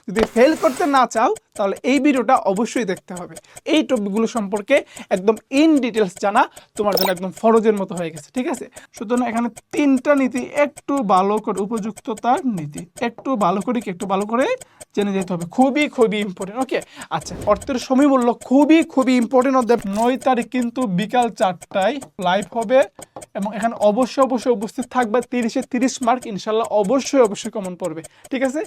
যদি ফেল করতে না চাও তাহলে এই ভিডিওটা অবশ্যই দেখতে হবে। এই টপিকগুলো সম্পর্কে একদম ইন ডিটেলস জানা তোমার জন্য একদম ফরজের মতো হয়ে গেছে, ঠিক আছে? সুতরাং এখানে তিনটা নীতি একটু ভালো করে, উপযুক্ততার নীতি একটু ভালো করে জেনে যেতে হবে, খুবই খুবই ইম্পর্টেন্ট। ওকে, আচ্ছা, অর্থের সময় মূল্য খুবই খুবই ইম্পর্টেন্ট। 9 তারিখ কিন্তু বিকাল 4টায় লাইভ হবে এবং এখানে অবশ্যই উপস্থিত থাকবে। 30-এ 30 মার্ক ইনশাল্লাহ অবশ্যই কমন পড়বে, ঠিক আছে?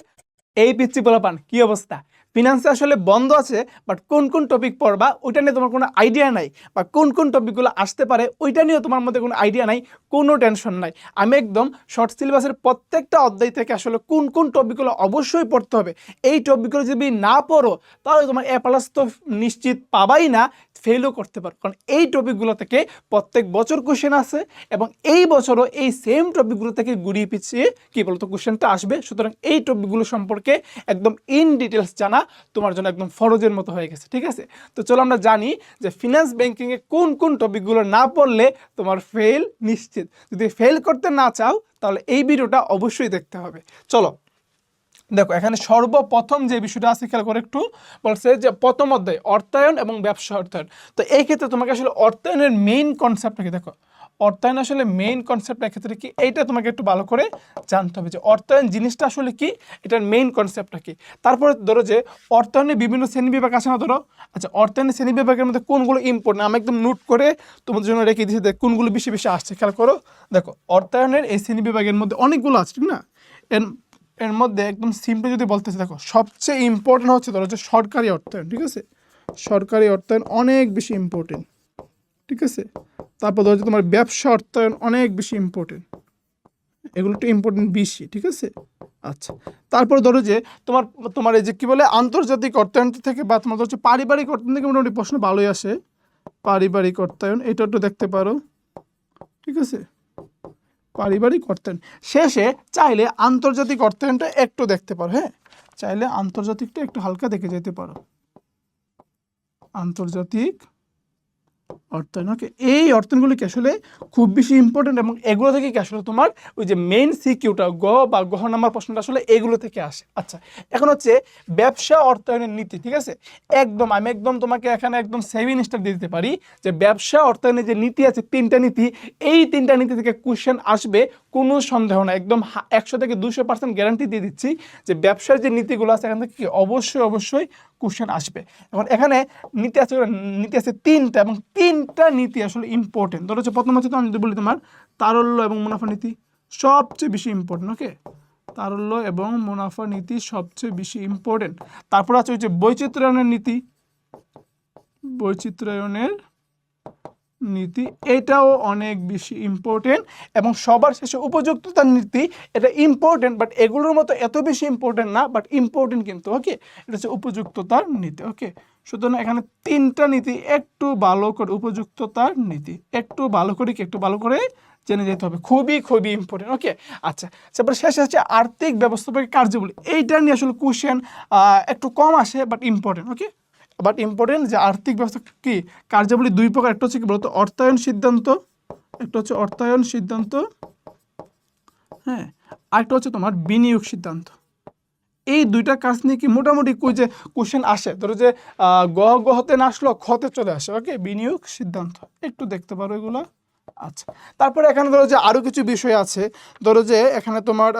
এই পিচ্ছি পোলাপান কি অবস্থা? ফিনান্সে আসলে বন্ধ আছে, বাট কোন কোন টপিক পড়বা ওইটা নিয়ে তোমার কোনো আইডিয়া নাই, বা কোন কোন টপিকগুলো আসতে পারে ওইটা নিয়ে তোমার মধ্যে কোনো আইডিয়া নাই, কোনো টেনশন নাই। আমি একদম শর্ট সিলেবাসের প্রত্যেকটা অধ্যায় থেকে আসলে কোন কোন টপিকগুলো অবশ্যই পড়তে হবে, এই টপিকগুলো যদি না পড়ো তাহলে তোমার A+ তো নিশ্চিত পাবাই না, ফেলও করতে পারো। কারণ এই টপিকগুলো থেকে প্রত্যেক বছর কোশ্চেন আসে এবং এই বছরও এই সেম টপিকগুলো থেকে ঘুরিয়ে পিছিয়ে কি বলতো কোশ্চেনটা আসবে। সুতরাং এই টপিকগুলো সম্পর্কে একদম ইন ডিটেলস জানা তোমার জন্য একদম ফরজের মতো হয়ে গেছে, ঠিক আছে? তো চলো আমরা জানি যে ফিনান্স ব্যাংকিংয়ে কোন কোন টপিকগুলো না পড়লে তোমার ফেল নিশ্চিত। যদি ফেল করতে না চাও তাহলে এই ভিডিওটা অবশ্যই দেখতে হবে। চলো দেখো, এখানে সর্বপ্রথম যে বিষয়টা আছে খেয়াল করে একটু, বলছে যে প্রথম অধ্যায় অর্থায়ন এবং ব্যবসা অর্থায়ন। তো এই ক্ষেত্রে তোমাকে আসলে অর্থায়নের মেইন কনসেপ্টটা কি, দেখো অর্থায়ন আসলে মেইন কনসেপ্ট ক্ষেত্রে কি এইটা তোমাকে একটু ভালো করে জানতে হবে যে অর্থায়ন জিনিসটা আসলে কি, এটার মেইন কনসেপ্টটা কি। তারপরে ধরো যে অর্থায়নের বিভিন্ন শ্রেণীবিভাগ আছে না, ধরো আচ্ছা অর্থায়নের শ্রেণীবিভাগের মধ্যে কোনগুলো ইম্পর্টেন্ট আমি একদম নোট করে তোমাদের জন্য রেখে দিয়েছি, দেখ কোনগুলো বেশি আসছে খেয়াল করো। দেখো অর্থায়নের এই শ্রেণীবিভাগের মধ্যে অনেকগুলো আছে, ঠিক না? এর মধ্যে একদম সিম্পল যদি বলতেছি, দেখো সবচেয়ে ইম্পর্টেন্ট হচ্ছে ধরো যে সরকারি অর্থায়ন, ঠিক আছে? সরকারি অর্থায়ন অনেক বেশি ইম্পর্টেন্ট, ঠিক আছে? তারপর ধরো যে তোমার ব্যবসা অর্থায়ন অনেক বেশি ইম্পর্টেন্ট, এগুলো একটু ইম্পর্টেন্ট বেশি, ঠিক আছে? আচ্ছা, তারপর ধরো যে তোমার এই যে কি বলে আন্তর্জাতিক অর্থায়ন থেকে বা তোমার ধরো পারিবারিক অর্থায়ন থেকে মোটামুটি প্রশ্ন ভালোই আসে। পারিবারিক অর্থায়ন এটা একটু দেখতে পারো, ঠিক আছে? পারিবারিক অর্থায়ন শেষে চাইলে আন্তর্জাতিক অর্থায়নটা একটু দেখতে পারো, হ্যাঁ চাইলে আন্তর্জাতিকটা একটু হালকা দেখে যেতে পারো, আন্তর্জাতিক অর্থায়ন। ওকে, এই অর্থায়নগুলি কি আসলে খুব বেশি ইম্পর্টেন্ট এবং এগুলো থেকে কি আসলে তোমার ওই যে মেইন সিকিউটা বা গহ নাম্বার প্রশ্নটা আসলে এগুলো থেকে আসে। আচ্ছা, এখন হচ্ছে ব্যবসা অর্থায়নের নীতি, ঠিক আছে? আমি একদম তোমাকে এখানে একদম 7 স্টার দিয়ে দিতে পারি যে ব্যবসা অর্থায়নের যে নীতি আছে 3টা নীতি, এই 3টা নীতি থেকে কোশ্চেন আসবে, কোনো সন্দেহ না, একদম 100 থেকে 200% গ্যারান্টি দিয়ে দিচ্ছি যে ব্যবসার যে নীতিগুলো আছে এখান থেকে কি অবশ্যই কোশ্চেন আসবে। এখন এখানে নীতি আছে 3টা এবং 3টা নীতি আসলে ইম্পর্টেন্ট। ধরো হচ্ছে প্রথম হচ্ছে, তো আমি যদি বলি তোমার তারল্য এবং মুনাফা নীতি সবচেয়ে বেশি ইম্পর্টেন্ট। ওকে, তারল্য এবং মুনাফা নীতি সবচেয়ে বেশি ইম্পর্টেন্ট। তারপর আছে হচ্ছে বৈচিত্র্যায়নের নীতি, বৈচিত্র্যায়নের নীতি এটাও অনেক বেশি ইম্পর্টেন্ট। এবং সবার শেষে উপযুক্ততার নীতি, এটা ইম্পর্টেন্ট বাট এগুলোর মতো এত বেশি ইম্পর্টেন্ট না, বাট ইম্পর্টেন্ট কিন্তু। ওকে, এটা হচ্ছে উপযুক্ততার নীতি। ওকে, সুতরাং এখানে 3টা নীতি একটু ভালো করে, উপযুক্ততার নীতি একটু ভালো করে জেনে যেতে হবে, খুবই খুবই ইম্পর্টেন্ট। ওকে, আচ্ছা, তারপর শেষে হচ্ছে আর্থিক ব্যবস্থাপকের কার্যাবলী, এইটা নিয়ে আসলে কোশ্চেন একটু কম আসে but important. Okay, but important যে আর্থিক ব্যবস্থা কি কার্যাবলী 2 প্রকার, একটা হচ্ছে কি বলতো অর্থায়ন সিদ্ধান্ত, একটা হচ্ছে অর্থায়ন সিদ্ধান্ত, হ্যাঁ, আরেকটা হচ্ছে তোমার বিনিয়োগ সিদ্ধান্ত। এই 2টা কাজ নিয়ে কি মোটামুটি যে কোশ্চেন আসে, ধরো যে গহতে না আসলো খতে চলে আসে। ওকে, বিনিয়োগ সিদ্ধান্ত একটু দেখতে পারো এগুলো। আচ্ছা, তারপরে এখানে ধরো যে আরও কিছু বিষয় আছে, ধরো যে এখানে তোমার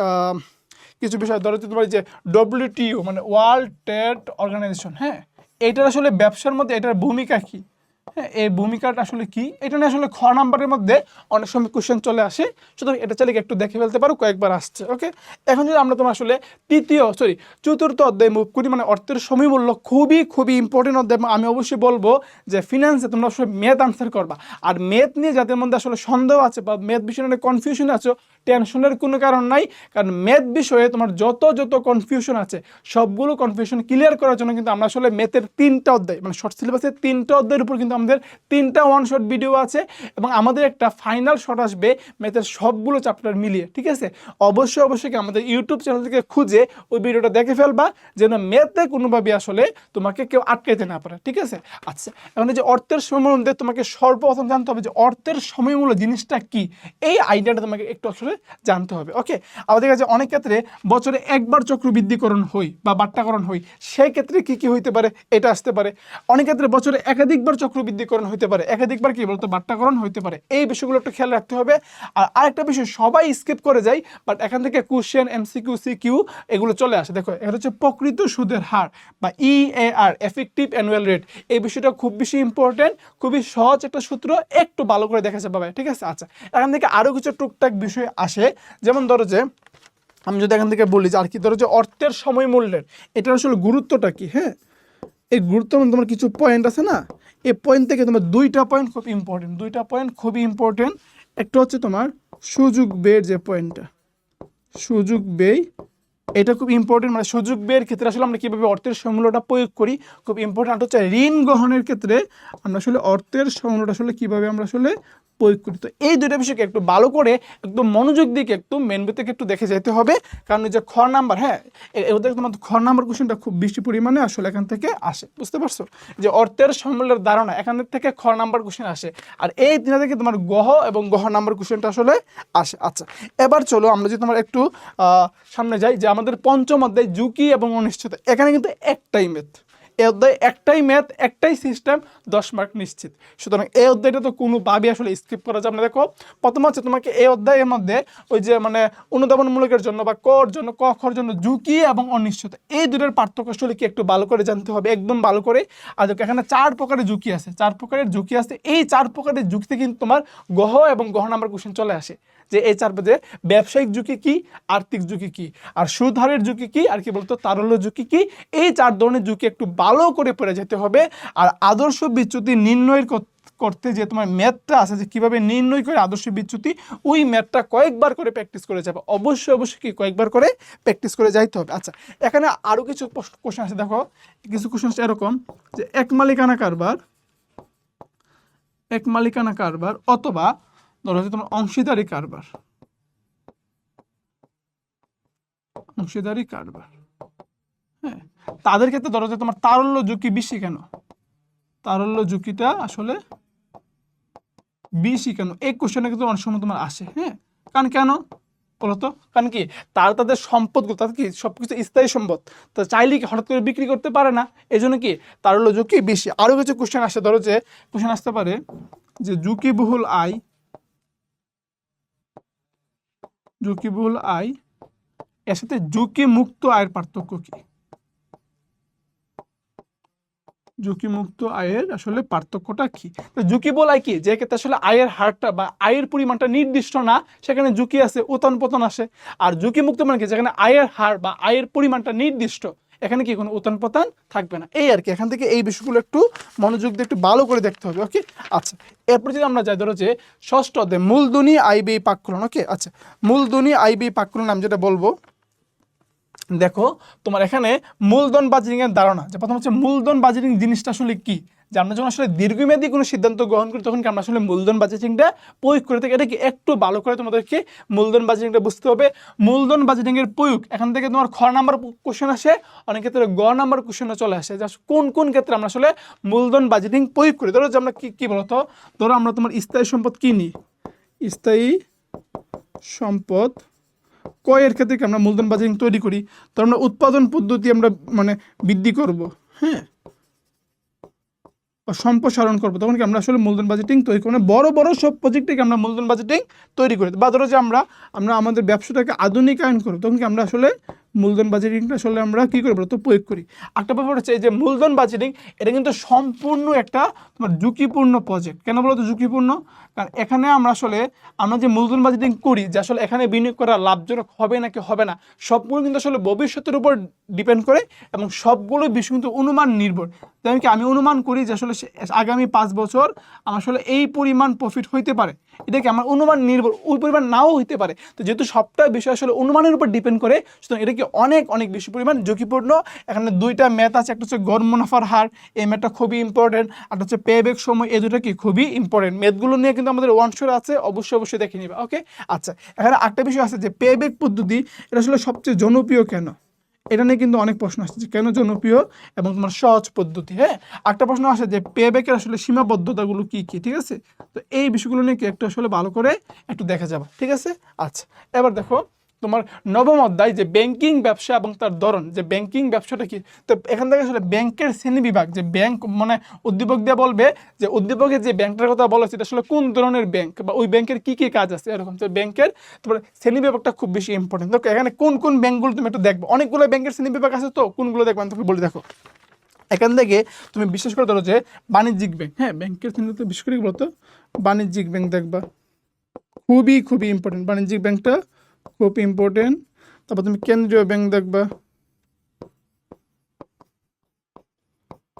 কিছু বিষয়, ধরো যে তোমার যে WTO মানে ওয়ার্ল্ড ট্রেড অর্গানাইজেশন, হ্যাঁ এটার আসলে ব্যবসার মধ্যে এটার ভূমিকা কি, হ্যাঁ এই ভূমিকাটা আসলে কি, এটা নিয়ে আসলে খ নাম্বারের মধ্যে অনেক সময় কোশ্চেন চলে আসে। সুতরাং এটা চাইলে একটু দেখে ফেলতে পারো, কয়েকবার আসছে। ওকে, এখন যদি আমরা তোমার আসলে চতুর্থ অধ্যায় মুভ করি, মানে অর্থের সমীমূল্য খুবই খুবই ইম্পর্টেন্ট অধ্যায়। আমি অবশ্যই বলবো যে ফিনান্সে তোমরা আসলে ম্যাথ আনসার করবা, আর ম্যাথ নিয়ে যাদের মধ্যে আসলে সন্দেহ আছে বা ম্যাথ বিষয়ে নিয়ে কনফিউশন আছে, টেনশনের কোনো কারণ নাই। কারণ ম্যাথ বিষয়ে তোমার যত কনফিউশন আছে সবগুলো কনফিউশন ক্লিয়ার করার জন্য কিন্তু আমরা আসলে ম্যাথের 3টা অধ্যায়, মানে শর্ট সিলেবাসের 3টা অধ্যায়ের উপর কিন্তু আমাদের 3টা ওয়ান শট ভিডিও আছে এবং আমাদের একটা ফাইনাল শট আসবে ম্যাথের সবগুলো চ্যাপ্টার মিলিয়ে, ঠিক আছে? অবশ্যই আমাদের ইউটিউব চ্যানেল থেকে খুঁজে ওই ভিডিওটা দেখে ফেলবা, যেন ম্যাথে কোনোভাবে আসলে তোমাকে কেউ আটকাইতে না পারে, ঠিক আছে? আচ্ছা, এখন যে অর্থের সময় মধ্যে তোমাকে সর্বপ্রথম জানতে হবে যে অর্থের সময়মূল্য জিনিসটা কি, এই আইডিয়াটা তোমাকে একটু আসলে আসলে জানতে হবে। ওকে, আমাদের কাছে অনেক ক্ষেত্রে বছরে একবার চক্রবৃদ্ধিকরণ হই বা বাট্টাকরণ হই, সেই ক্ষেত্রে কি কি হইতে পারে এটা আসতে পারে। অনেক ক্ষেত্রে বছরে একাধিকবার চক্রবৃদ্ধিকরণ হইতে পারে, একাধিকবার কি বলতো বাট্টাকরণ হইতে পারে। এই বিষয়গুলো একটু খেয়াল রাখতে হবে। আর আরেকটা বিষয় সবাই স্কিপ করে যায়, বাট এখান থেকে কোশ্চেন এমসিকিউ সিকিউ এগুলো চলে আসে। দেখো এটা হচ্ছে প্রকৃত সুদের হার বা EAR, এফেক্টিভ অ্যানুয়াল রেট। এই বিষয়টা খুব বেশি ইম্পর্টেন্ট, খুবই সহজ একটা সূত্র, একটু ভালো করে দেখেছে বাবা, ঠিক আছে। আচ্ছা, এখান থেকে আরো কিছু টুকটাক বিষয় আসে, যেমন ধরো যে আমি যদি এখান থেকে বলি যে আর কি, ধরো যে অর্থের সময় মূল্যের এটার আসলে গুরুত্বটা কি। হ্যাঁ, এই গুরুত্ব তোমার কিছু পয়েন্ট আছে না, এই পয়েন্ট থেকে তোমার দুইটা পয়েন্ট খুব ইম্পর্টেন্ট, দুইটা পয়েন্ট খুবই ইম্পর্টেন্ট। একটা হচ্ছে তোমার সুযোগ ব্যয়ের যে পয়েন্টটা, সুযোগ ব্যয়, এটা খুব ইম্পর্টেন্ট। মানে সুযোগ ব্যয়ের ক্ষেত্রে আসলে আমরা কীভাবে অর্থের সমূল্যটা প্রয়োগ করি খুব ইম্পর্টেন্ট। হচ্ছে ঋণ গ্রহণের ক্ষেত্রে আমরা আসলে অর্থের সমূল্যটা আসলে কীভাবে আমরা আসলে প্রয়োগ করি। তো এই দুইটা বিষয়কে একটু ভালো করে একদম মনোযোগ দিকে একটু মেন বই থেকে একটু দেখে যেতে হবে, কারণ যে খ নাম্বার, হ্যাঁ ওদের তোমার খ নাম্বার কোশ্চেনটা খুব বেশি পরিমাণে আসলে এখান থেকে আসে, বুঝতে পারছো, যে অর্থের সমূল্যের ধারণা এখান থেকে খ নাম্বার কোশ্চেন আসে। আর এই তিনটা থেকে তোমার গহ এবং গহ নাম্বার কোশ্চেনটা আসলে আসে। আচ্ছা, এবার চলো আমরা যদি তোমার একটু সামনে যাই, যে আমাদের পঞ্চম অধ্যায় ঝুঁকি এবং অনিশ্চয়তা, এখানে কিন্তু একটাই ম্যাথ, এই অধ্যায় একটাই ম্যাথ, একটাই সিস্টেম, 10 মার্ক নিশ্চিত। সুতরাং এই অধ্যায়টা তো কোনোভাবে আসলে স্কিপ করা যাবে না। দেখো প্রথম হচ্ছে তোমাকে এই অধ্যায়ের মধ্যে ওই যে মানে অনুধাবনমূলকের জন্য বা কর জন্য, ক খর জন্য ঝুঁকি এবং অনিশ্চয়তা, এই দুটোর পার্থক্য আসলে কি একটু ভালো করে জানতে হবে, একদম ভালো করে। আর এখানে 4 প্রকারের ঝুঁকি আছে, 4 প্রকারের ঝুঁকি আছে। এই 4 প্রকারের ঝুঁকিতে কিন্তু তোমার গহ এবং গহ নাম্বার কোশ্চেন চলে আসে, যে এই 4 যে ব্যবসায়িক ঝুঁকি কি, আর্থিক ঝুঁকি কি, আর সুদ হারের ঝুঁকি কি, আর কি বলতো তারল্য ঝুঁকি কি। এই 4 ধরনের ঝুঁকি একটু ভালো করে পড়ে যেতে হবে। আর আদর্শ বিচ্যুতি নির্ণয়ের করতে যে তোমার ম্যাথটা আছে, যে কিভাবে নির্ণয় করে আদর্শ বিচ্যুতি, ওই ম্যাথটা কয়েকবার করে প্র্যাকটিস করে যাবে, অবশ্যই কি কয়েকবার করে প্র্যাকটিস করে যাইতে হবে। আচ্ছা, এখানে আরো কিছু কোশ্চেন আছে। দেখো কিছু কোশ্চেন আছে এরকম, যে এক মালিকানা কারবার অথবা ধরো হচ্ছে তোমার অংশীদারি কারবার, হ্যাঁ তাদের ক্ষেত্রে ধরো যে তোমার তারল্য ঝুঁকি বেশি কেন, তারল্য ঝুঁকিটা আসলে বেশি কেন, এই কোশ্চেনটা কিন্তু অনেক সময় তোমার আসে। হ্যাঁ, কারণ কেন বলতো, কারণ কি তাদের সম্পদগুলো, তাদের কি সবকিছু স্থায়ী সম্পদ, তো চাইলে কি হঠাৎ করে বিক্রি করতে পারে না, এই জন্য কি তারল্য ঝুঁকি বেশি। আরো কিছু কোশ্চেন আসে, ধরো যে কোশ্চেন আসতে পারে যে ঝুঁকিবহুল আয় এর সাথে ঝুঁকি মুক্ত আয়ের পার্থক্য কি, ঝুঁকিমুক্ত আয়ের আসলে পার্থক্যটা কি। তো ঝুঁকিবহুল আয় কি, যে ক্ষেত্রে আসলে আয়ের হারটা বা আয়ের পরিমাণটা নির্দিষ্ট না, সেখানে ঝুঁকি আছে, উত্থান পতন আসে। আর ঝুঁকিমুক্ত মানে কি, যেখানে আয়ের হার বা আয়ের পরিমাণটা নির্দিষ্ট, এখানে কি কোনো উত্থান পতন থাকবে না। এই আর কি, এখান থেকে এই বিষয়গুলো একটু মনোযোগ দিয়ে একটু ভালো করে দেখতে হবে। ওকে, আচ্ছা এরপর যদি আমরা যাই, ধরো যে ষষ্ঠ অধ্যায় মূলধনী আয় ব্যয় পাককলন। ওকে, আচ্ছা মূলধনী আয় ব্যয় পাককলন আমি যেটা বলবো, দেখো তোমার এখানে মূলধন বাজেটিং এর ধারণা, যে প্রথম হচ্ছে মূলধন বাজেটিং জিনিসটা আসলে কি, যে আমরা যখন আসলে দীর্ঘমেয়াদী কোনো সিদ্ধান্ত গ্রহণ করি তখন কি আমরা আসলে মূলধন বাজেটিংটা প্রয়োগ করে থাকি। এটা কি একটু ভালো করে তোমাদেরকে মূলধন বাজেটিংটা বুঝতে হবে। মূলধন বাজেটিং এর প্রয়োগ এখান থেকে তোমার খ নাম্বার কোশ্চেন আসে, অনেক ক্ষেত্রে গ নাম্বার কোশ্চেনও চলে আসে, যে কোন কোন ক্ষেত্রে আমরা আসলে মূলধন বাজেটিং প্রয়োগ করি। ধরো যে আমরা কি বলতো, ধরো আমরা তোমার স্থায়ী সম্পদ কিনি, স্থায়ী সম্পদ ক্রয়ের ক্ষেত্রে কি আমরা মূলধন বাজেটিং তৈরি করি। তো আমরা উৎপাদন পদ্ধতি আমরা মানে বৃদ্ধি করব, হ্যাঁ সম্প্রসারণ করবো, তখন কি আমরা আসলে মূলধন বাজেটিং তৈরি করি। বড় বড় সব প্রজেক্টে আমরা মূলধন বাজেটিং তৈরি করি। বা ধরো যে আমরা আমাদের ব্যবসাটাকে আধুনিকায়ন করব, তখন কি আমরা আসলে মূলধন বাজেটিংটা আসলে আমরা কী করবো তো প্রয়োগ করি। একটা ব্যাপার হচ্ছে এই যে মূলধন বাজেটিং, এটা কিন্তু সম্পূর্ণ একটা তোমার ঝুঁকিপূর্ণ প্রজেক্ট। কেন বলো তো ঝুঁকিপূর্ণ, কারণ এখানে আমরা যে মূলধন বাজেটিং করি, যে আসলে এখানে বিনিয়োগ করা লাভজনক হবে নাকি হবে না, সবগুলো কিন্তু আসলে ভবিষ্যতের উপর ডিপেন্ড করে, এবং সবগুলো বিষয় কিন্তু অনুমান নির্ভর। যেমন কি আমি অনুমান করি যে আসলে আগামী 5 বছর আমার আসলে এই পরিমাণ প্রফিট হইতে পারে, এটা কি আমার অনুমান নির্ভর, ওই পরিমাণ নাও হইতে পারে। তো যেহেতু সবটা বিষয় আসলে অনুমানের উপর ডিপেন্ড করে, সুতরাং এটা কি অনেক বেশি পরিমাণ ঝুঁকিপূর্ণ। এখানে দুইটা ম্যাথ আছে, একটা হচ্ছে গড় মুনাফার হার, এই ম্যাথটা খুবই ইম্পর্টেন্ট, আর হচ্ছে পেব্যাক সময়, এই দুটো কি খুবই ইম্পর্টেন্ট। ম্যাথগুলো নিয়ে কিন্তু আমাদের ওয়ান শট আছে, অবশ্যই দেখে নিবা। ওকে, আচ্ছা এখানে একটা বিষয় আছে যে পেব্যাক পদ্ধতি, এটা আসলে সবচেয়ে জনপ্রিয় কেন, এটা নিয়ে কিন্তু অনেক প্রশ্ন আসছে যে কেন জনপ্রিয় এবং তোমার সহজ পদ্ধতি। হ্যাঁ, একটা প্রশ্ন আসে যে পে ব্যাকের আসলে সীমাবদ্ধতাগুলো কি কি, ঠিক আছে? তো এই বিষয়গুলো নিয়ে একটু আসলে ভালো করে একটু দেখা যাবে, ঠিক আছে? আচ্ছা, এবার দেখো তোমার নবম অধ্যায় যে ব্যাংকিং ব্যবসা এবং তার ধরন, যে ব্যাংকিং ব্যবসাটা কি। তো এখান থেকে আসলে ব্যাংকের শ্রেণী বিভাগ, যে ব্যাংক মানে উদ্দীপক দিয়ে বলবে যে উদ্দীপকের যে ব্যাংকটার কথা বলা হচ্ছে এটা আসলে কোন ধরনের ব্যাংক বা ওই ব্যাংকের কি কি কাজ আছে এরকম। তো ব্যাংকের তোমার শ্রেণী বিভাগটা খুব বেশি ইম্পর্টেন্ট। তো এখানে কোন কোন ব্যাংকগুলো তুমি একটু দেখবে, অনেকগুলো ব্যাংকের শ্রেণী বিভাগ আছে, তো কোনগুলো দেখবে আমি তোকে বলে দেখো। এখান থেকে তুমি বিশেষ করে ধরো যে বাণিজ্যিক ব্যাংক, হ্যাঁ ব্যাংকের শ্রেণীতে বিশেষ করে বলতো বাণিজ্যিক ব্যাংক দেখবা, খুবই খুবই ইম্পর্টেন্ট, বাণিজ্যিক ব্যাংকটা খুব ইম্পর্টেন্ট। তারপর তুমি কেন্দ্রীয় ব্যাংক দেখবা,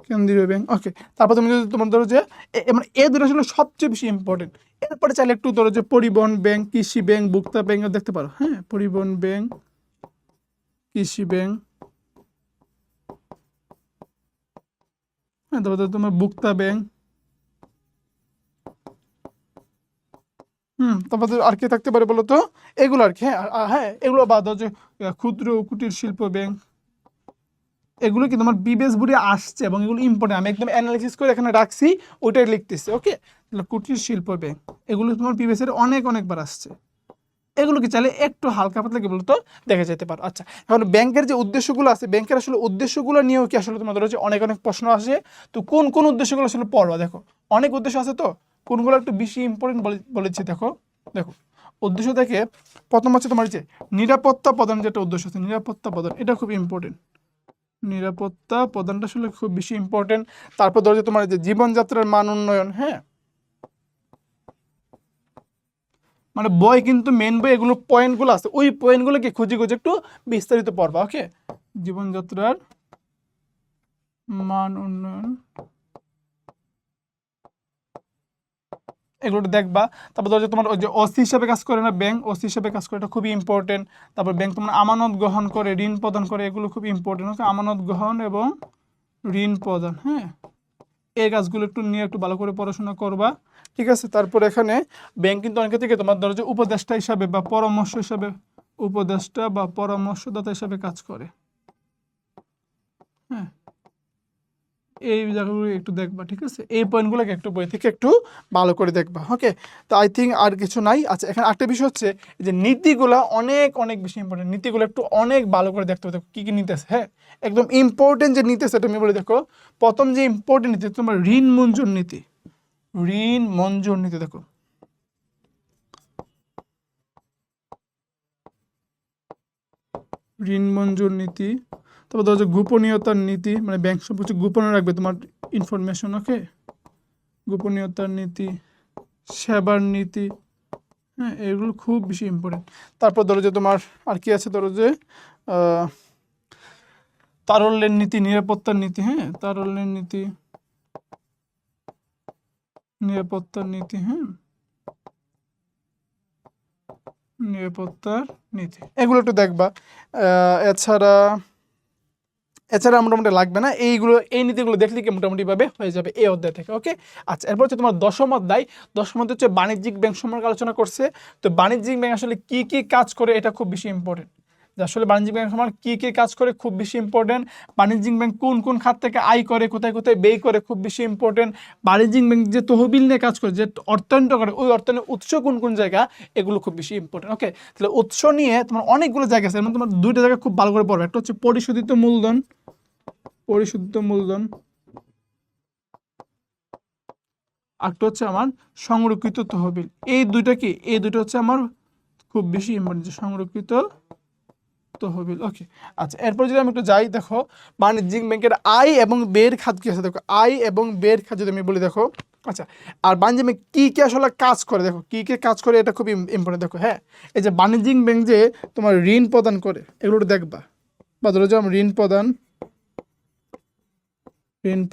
কেন্দ্রীয় ব্যাংক, ওকে। তারপর তুমি যদি তোমার ধরো যে মানে এ দুটো আসলে সবচেয়ে বেশি ইম্পর্টেন্ট। এরপরে চাইলে একটু ধরো যে পরিবহন ব্যাংক, কৃষি ব্যাংক, ভোক্তা ব্যাংক দেখতে পারো। হ্যাঁ, পরিবহন ব্যাংক, কৃষি ব্যাংক, হ্যাঁ, তারপর তোমার ভোক্তা ব্যাংক, তারপর আর কি থাকতে পারে বলো তো, এগুলো আর কি। হ্যাঁ হ্যাঁ, এগুলো বাদ দাও যে ক্ষুদ্র ও কুটির শিল্প ব্যাংক, এগুলো কি তোমার বিবেস বুড়ি আসছে এবং এগুলো ইম্পর্টেন্ট, আমি একদম অ্যানালাইসিস করে এখানে রাখছি, ওইটাই লিখতেছি। ওকে, তাহলে কুটির শিল্প ব্যাংক এগুলো তোমার বিবেসের অনেকবার আসছে, এগুলো কি চাইলে একটু হালকা পাতলা কি বলতো দেখা যেতে পারো। আচ্ছা, এখন ব্যাংকের যে উদ্দেশ্যগুলো আছে, ব্যাংকের আসলে উদ্দেশ্যগুলো নিয়েও কি আসলে তোমাদের হচ্ছে অনেক প্রশ্ন আসে। তো কোন কোন উদ্দেশ্যগুলো আসলে পড়বা, দেখো অনেক উদ্দেশ্য আছে, তো কোনগুলো একটু বেশি ইম্পর্টেন্ট বলেছি দেখো। দেখো উদ্দেশ্য থেকে প্রথম হচ্ছে তোমার যে নিরাপত্তা প্রদান, যেটা উদ্দেশ্য আছে নিরাপত্তা প্রদান, এটা খুব ইম্পর্টেন্ট, নিরাপত্তা প্রদানটা আসলে খুব বেশি ইম্পর্টেন্ট। তারপর ধরো যে তোমার যে জীবনযাত্রার মান উন্নয়ন, হ্যাঁ মানে বই কিন্তু মেন বই এগুলো পয়েন্টগুলো আছে, ওই পয়েন্টগুলোকে খুঁজে খুঁজে একটু বিস্তারিত পড়বা। ওকে, জীবনযাত্রার মান উন্নয়ন এগুলো দেখবা। তারপর ধরো যে তোমার ওই যে ওসি হিসাবে কাজ করে না ব্যাংক, ওসি হিসাবে কাজ করে, এটা খুবই ইম্পর্টেন্ট। তারপর ব্যাংক তোমার আমানত গ্রহণ করে, ঋণ প্রদান করে, এগুলো খুব ইম্পর্টেন্ট। ওকে, আমানত গ্রহণ এবং ঋণ প্রদান, হ্যাঁ এই কাজগুলো একটু নিয়ে একটু ভালো করে পড়াশোনা করবা, ঠিক আছে? তারপর এখানে ব্যাংক কিন্তু অনেক থেকে তোমার ধরো যে উপদেষ্টা হিসাবে বা পরামর্শ হিসাবে, উপদেষ্টা বা পরামর্শদাতা হিসাবে কাজ করে। হ্যাঁ, এই জায়গাগুলো একটু দেখবা, ঠিক আছে? এই পয়েন্টগুলোকে একটু বই থেকে একটু ভালো করে দেখবা। ওকে, তো আই থিঙ্ক আর কিছু নাই। আচ্ছা, এখানে একটা বিষয় হচ্ছে যে নীতিগুলো অনেক বেশি ইম্পর্টেন্ট, নীতিগুলো একটু অনেক ভালো করে দেখতে হবে। দেখো কী কী নীতি আছে, হ্যাঁ একদম ইম্পর্টেন্ট যে নীতি আছে তুমি বলে দেখো। প্রথম যে ইম্পর্টেন্ট নীতি তোমার ঋণ মঞ্জুর নীতি, ঋণ মঞ্জুর নীতি দেখো, ঋণ মঞ্জুর নীতি। তারপর ধরো যে গোপনীয়তার নীতি, মানে ব্যাংক সম্পর্কে গোপনে রাখবে তোমার ইনফরমেশন। ওকে, গোপনীয়তার নীতি, সেবার নীতি, হ্যাঁ এগুলো খুব বেশি ইম্পর্টেন্ট। তারপর ধরো যে তোমার আর কি আছে, ধরো যে তারল্যের নীতি, নিরাপত্তার নীতি, হ্যাঁ তারল্যের নীতি, নিরাপত্তার নীতি, হ্যাঁ নিরাপত্তার নীতি, এগুলো একটু দেখবা। এছাড়া মোটামুটি লাগবে না, এইগুলো এই নীতিগুলো দেখলে কি মোটামুটিভাবে হয়ে যাবে এই অধ্যায় থেকে। ওকে, আচ্ছা এরপর হচ্ছে তোমার দশম অধ্যায়। দশম অধ্যায় হচ্ছে বাণিজ্যিক ব্যাংক সম্পর্কে আলোচনা করছে। তো বাণিজ্যিক ব্যাংক আসলে কি কি কাজ করে এটা খুব বেশি ইম্পর্টেন্ট, যে আসলে বাণিজ্যিক ব্যাংক সম্পর্কে কি কি কাজ করে খুব বেশি ইম্পর্টেন্ট। বাণিজ্যিক ব্যাংক কোন কোন খাত থেকে আয় করে, কোথায় কোথায় ব্যয় করে, খুব বেশি ইম্পর্টেন্ট। বাণিজ্যিক ব্যাংক যে তহবিল নিয়ে কাজ করে, যে অর্থায়ন করে, ওই অর্থায়নের উৎস কোন কোন জায়গা, এগুলো খুব বেশি ইম্পর্টেন্ট। ওকে, তাহলে উৎস নিয়ে তোমার অনেকগুলো জায়গা আছে, মানে তোমার দুইটা জায়গা খুব ভালো করে পড়বে। একটা হচ্ছে পরিশোধিত মূলধন, পরিশুদ্ধ মূলধন, আরেকটা হচ্ছে আমার সংরক্ষিত তহবিল। এই দুইটা কি, এই দুটো হচ্ছে আমার খুব বেশি ইম্পর্টেন্ট, সংরক্ষিত তহবিল। ওকে, আচ্ছা এরপর যদি আমি একটু যাই, দেখো বাণিজ্যিক ব্যাংকের আয় এবং ব্যয়ের খাত কি আছে, দেখো আয় এবং ব্যয়ের খাত যদি আমি বলি দেখো। আচ্ছা, আর বাণিজ্যিক ব্যাংক কি কি আসলে কাজ করে, দেখো কি কি কাজ করে, এটা খুব ইম্পর্টেন্ট। দেখো হ্যাঁ, এই যে বাণিজ্যিক ব্যাংক যে তোমার ঋণ প্রদান করে, এগুলো দেখবা। বা ধরো যে ঋণ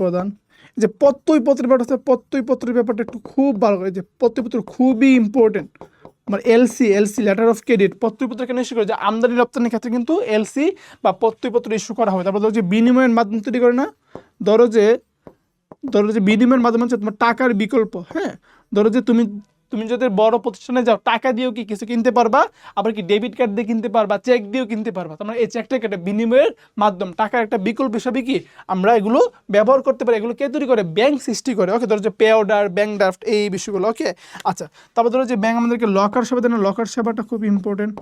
প্রদান, যে পত্রপত্রের ব্যাপারটা আছে, পত্রপত্রের ব্যাপারটা একটু খুব ভালো করে, যে পত্রপত্র খুবই ইম্পর্টেন্ট। আমার এলসি লেটার অফ ক্রেডিট, পত্রপত্র কেন ইস্যু করে, যে আমদানি রপ্তানির ক্ষেত্রে কিন্তু এলসি বা পত্রপত্র ইস্যু করা হয়। তারপর ধরো যে বিনিময়ের মাধ্যম তৈরি করে না, ধরো যে বিনিময়ের মাধ্যমে হচ্ছে তোমার টাকার বিকল্প। হ্যাঁ, ধরো যে তুমি তুমি যদি বড় প্রতিষ্ঠানে যাও টাকা দিয়েও কি কিছু কিনতে পারবা, আবার কি ডেবিট কার্ড দিয়ে কিনতে পারবা, চেক দিয়েও কিনতে পারবা। তোমার এই চেকটা একটা বিনিময়ের মাধ্যম, টাকার একটা বিকল্প হিসাবে কি আমরা এগুলো ব্যবহার করতে পারি। এগুলো কে তৈরি করে? ব্যাংক সৃষ্টি করে। ওকে, ধরো যে পে অর্ডার, ব্যাংক ড্রাফট, এই বিষয়গুলো। ওকে, আচ্ছা, তারপর ধরো যে ব্যাংক আমাদেরকে লকার সেবা দেয় না, লকার সেবাটা খুব ইম্পর্টেন্ট।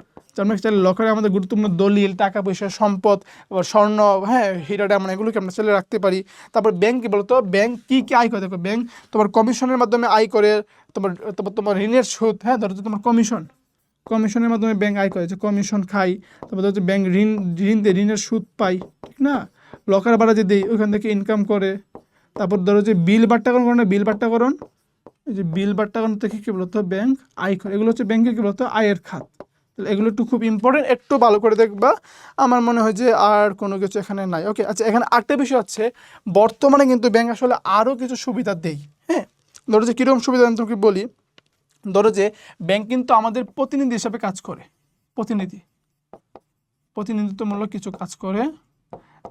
আমরা চাইলে লকারে আমাদের গুরুত্বপূর্ণ দলিল, টাকা পয়সা, সম্পদ, স্বর্ণ, হ্যাঁ, হীরা ডায়মন্ড, এগুলোকে আমরা চাইলে রাখতে পারি। তারপর ব্যাংক কি বলতো, ব্যাংক কি কি আয় করে? দেখো, ব্যাংক তোমার কমিশনের মাধ্যমে আয় করে, তোমার ঋণের সুদ, হ্যাঁ, ধরো যে তোমার কমিশনের মাধ্যমে ব্যাংক আয় করে, যে কমিশন খাই। তারপর ধরো যে ব্যাংক ঋণ দেয়, ঋণের সুদ পাই, ঠিক না? লকার ভাড়া যে দেয় ওইখান থেকে ইনকাম করে। তারপর ধরো যে বিল বাট্টাকরণ করে না, বিল বাট্টাকরণ, এই যে বিল বাট্টাকরণ থেকে কী বলতো ব্যাংক আয় করে। এগুলো হচ্ছে ব্যাংকের কী বলতো আয়ের খাত। তাহলে এগুলো একটু খুব ইম্পর্টেন্ট, একটু ভালো করে দেখবা। আমার মনে হয় যে আর কোনো কিছু এখানে নাই। ওকে, আচ্ছা, এখানে আরেকটা বিষয় হচ্ছে, বর্তমানে কিন্তু ব্যাংক আসলে আরও কিছু সুবিধা দেয়। হ্যাঁ, ধরো যে কীরকম সুবিধা আমি তোমাকে বলি। ধরো যে ব্যাংক কিন্তু আমাদের প্রতিনিধি হিসাবে কাজ করে, প্রতিনিধিত্বমূলক কিছু কাজ করে।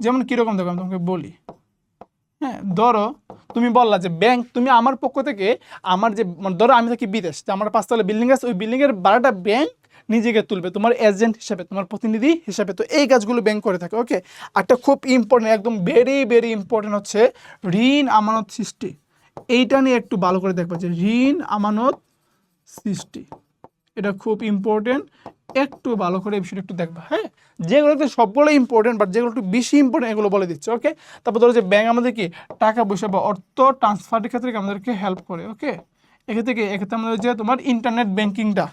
যেমন কীরকম দেখো আমি তোমাকে বলি। হ্যাঁ, ধরো তুমি বললা যে ব্যাংক, তুমি আমার পক্ষ থেকে আমার যে, ধরো আমি থাকি বিদেশ, যে আমার 5 তলা বিল্ডিং আছে, ওই বিল্ডিংয়ের ভাড়াটা ব্যাংক নিজেকে তুলবে তোমার এজেন্ট হিসাবে, তোমার প্রতিনিধি হিসাবে। তো এই কাজগুলো ব্যাংক করে থাকে। ওকে, একটা খুব ইম্পর্টেন্ট, একদম ভেরি ভেরি ইম্পর্টেন্ট হচ্ছে ঋণ আমানত সৃষ্টি। এইটা নিয়ে একটু ভালো করে দেখবা, যে ঋণ আমানত সৃষ্টি, এটা খুব ইম্পর্টেন্ট, একটু ভালো করে এই বিষয়টা একটু দেখবা। হ্যাঁ, যেগুলোতে সবগুলো ইম্পর্টেন্ট, বাট যেগুলো একটু বেশি ইম্পর্টেন্ট এগুলো বলে দিচ্ছে। ওকে, তারপর ধরো যে ব্যাংক আমাদের কি টাকা পয়সা বা অর্থ ট্রান্সফারের ক্ষেত্রে আমাদেরকে হেল্প করে। ওকে, এক্ষেত্রে আমাদের যে তোমার ইন্টারনেট ব্যাংকিংটা,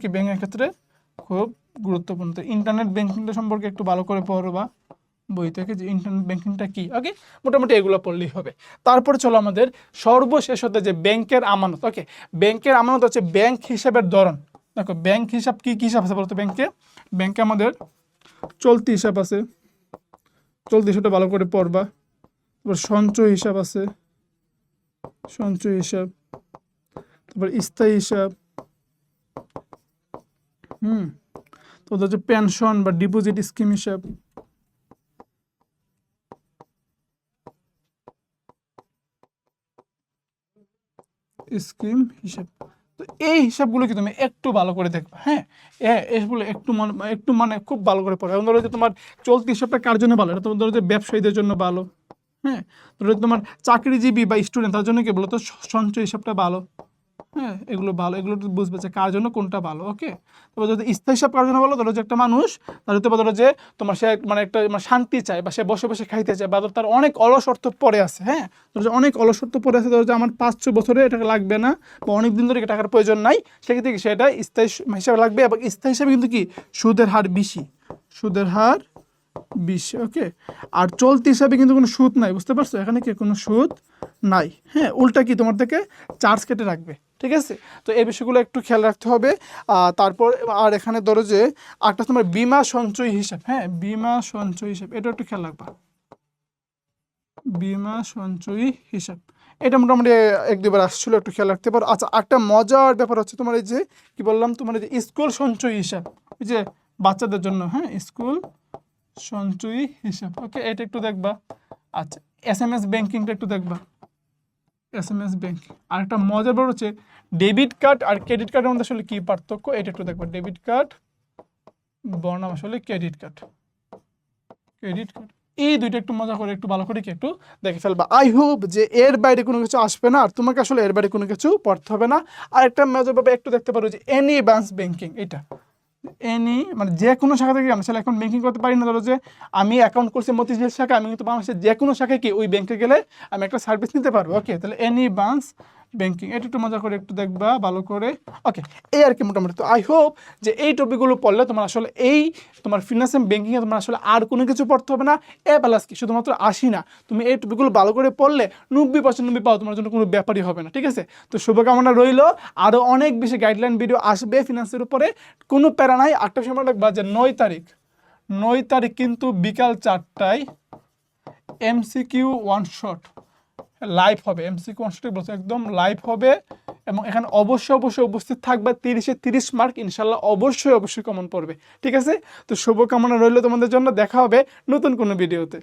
কি ব্যাংকের ক্ষেত্রে খুব গুরুত্বপূর্ণ। তো ইন্টারনেট ব্যাংকিংটা সম্পর্কে একটু ভালো করে পড়বা বই থেকে, যে ইন্টারনেট ব্যাংকিংটা কি। ওকে, মোটামুটি এগুলো পড়লেই হবে। তারপরে চলো আমাদের সর্বশেষ হতে যে ব্যাংকের আমানত। ওকে, ব্যাংকের আমানত হচ্ছে ব্যাংক হিসাবের ধরন। দেখো, ব্যাংক হিসাব কি হিসাব আছে বলতো? ব্যাংকে আমাদের চলতি হিসাব আছে, চলতি হিসাবটা ভালো করে পড়বা। তারপর সঞ্চয় হিসাব আছে, সঞ্চয় হিসাব, তারপর স্থায়ী হিসাব, তো হচ্ছে পেনশন বা ডিপোজিট স্কিম হিসাব, তো এই হিসাবগুলো কি তুমি একটু ভালো করে দেখবা। হ্যাঁ, এগুলো একটু মানে খুব ভালো করে পড়ো। এবং ধরো যে তোমার চলতি হিসাবটা কার জন্য ভালো? এটা তোমার ধরো যে ব্যবসায়ীদের জন্য ভালো। হ্যাঁ, ধরো তোমার চাকরিজীবী বা স্টুডেন্ট, তার জন্য কি বলো তো সঞ্চয় হিসাবটা ভালো। হ্যাঁ, এগুলো ভালো, এগুলো বুঝবে যে কার জন্য কোনটা ভালো। ওকে, তবে যদি স্থায়ী হিসাব কার জন্য ভালো? ধরো যে একটা মানুষ, তার হতে ধরো যে তোমার সে মানে একটা শান্তি চায়, বা সে বসে বসে খাইতে চায়, বা তার অনেক অলস অর্থ পড়ে আছে। হ্যাঁ, ধরো যে অনেক অলস অর্থ পড়ে আছে, ধরো যে আমার 5-6 বছরে এটা লাগবে না, বা অনেক দিন ধরে টাকার প্রয়োজন নাই, সেক্ষেত্রে কি সেটা স্থায়ী হিসাবে লাগবে। এবং স্থায়ী হিসাবে কিন্তু কি সুদের হার বেশি। ওকে, আর চলতি হিসাবে কিন্তু কোনো সুদ নাই, বুঝতে পারছো? এখানে কি কোনো সুদ নাই। হ্যাঁ, উল্টা কি তোমার থেকে চার্জ কেটে রাখবে। ঠিক আছে, তো এই বিষয়গুলো একটু খেয়াল রাখতে হবে। তারপর আর এখানে ধরো যে একটা তোমার বীমা সঞ্চয় হিসাব। হ্যাঁ, বীমা সঞ্চয় হিসাব, এটা একটু খেয়াল রাখবা। বীমা সঞ্চয় হিসাব, এটা মোটামুটি 1-2বার আসছিল, একটু খেয়াল রাখতে পারো। আচ্ছা, একটা মজার ব্যাপার হচ্ছে তোমার এই যে কি বললাম, তোমার এই যে স্কুল সঞ্চয় হিসাব, এই যে বাচ্চাদের জন্য, হ্যাঁ, স্কুল সঞ্চয়ী হিসাব। ওকে, এটা একটু দেখবা। আচ্ছা, SMS ব্যাংকিংটা একটু দেখবা, SMS ব্যাংকিং। আর একটা মজার ব্যাপার হচ্ছে ডেবিট কার্ড আর ক্রেডিট কার্ডের মধ্যে আসলে কি পার্থক্য, এটা একটু দেখবা। ডেবিট কার্ড বনাম আসলে ক্রেডিট কার্ড, এই দুইটা একটু মজা করে একটু ভালো করে কি একটু দেখে ফেলবা। আই হোপ যে এর বাইরে কোনো কিছু আসবে না, আর তোমাকে আসলে এর বাইরে কোনো কিছু পড়তে হবে না। আর একটা মজার ব্যাপার একটু দেখতে পারো যে এনি ব্রাঞ্চ ব্যাংকিং, এটা মানে যে কোনো শাখা থেকে আমি আসলে এখন ব্যাংকিং করতে পারি না। ধরো যে আমি অ্যাকাউন্ট করছি মতিঝিল শাখা, আমি কিন্তু বাংলাদেশের যে কোনো শাখায় কি ওই ব্যাংকে গেলে আমি একটা সার্ভিস নিতে পারবো। ওকে, তাহলে এনি ব্রাঞ্চ ব্যাংকিং, এটা একটু মজা করে একটু দেখবা ভালো করে। ওকে, এই আর কি মোটামুটি। তো আই হোপ যে এই টপিকগুলো পড়লে তোমার আসলে এই তোমার ফিনান্সিয়াল ব্যাংকিংয়ে তোমার আসলে আর কোনো কিছু পড়তে হবে না। প্লাস কি শুধুমাত্র 80 না, তুমি এই টপিকগুলো ভালো করে পড়লে 90% পাও, তোমার জন্য কোনো ব্যাপারই হবে না। ঠিক আছে, তো শুভকামনা রইল। আরও অনেক বেশি গাইডলাইন ভিডিও আসবে ফিনান্সের উপরে, কোনো প্যারা নাই। 8টার সময় রাখবা যে 9 তারিখ কিন্তু বিকাল 4টায় MCQ ওয়ান শট লাইভ হবে। MCQ ওয়ান শট বলছে একদম লাইভ হবে, এবং এখানে অবশ্যই উপস্থিত থাকবে। 30-এ 30 মার্ক ইনশাল্লাহ অবশ্যই কমন পড়বে। ঠিক আছে, তো শুভকামনা রইল তোমাদের জন্য। দেখা হবে নতুন কোনো ভিডিওতে।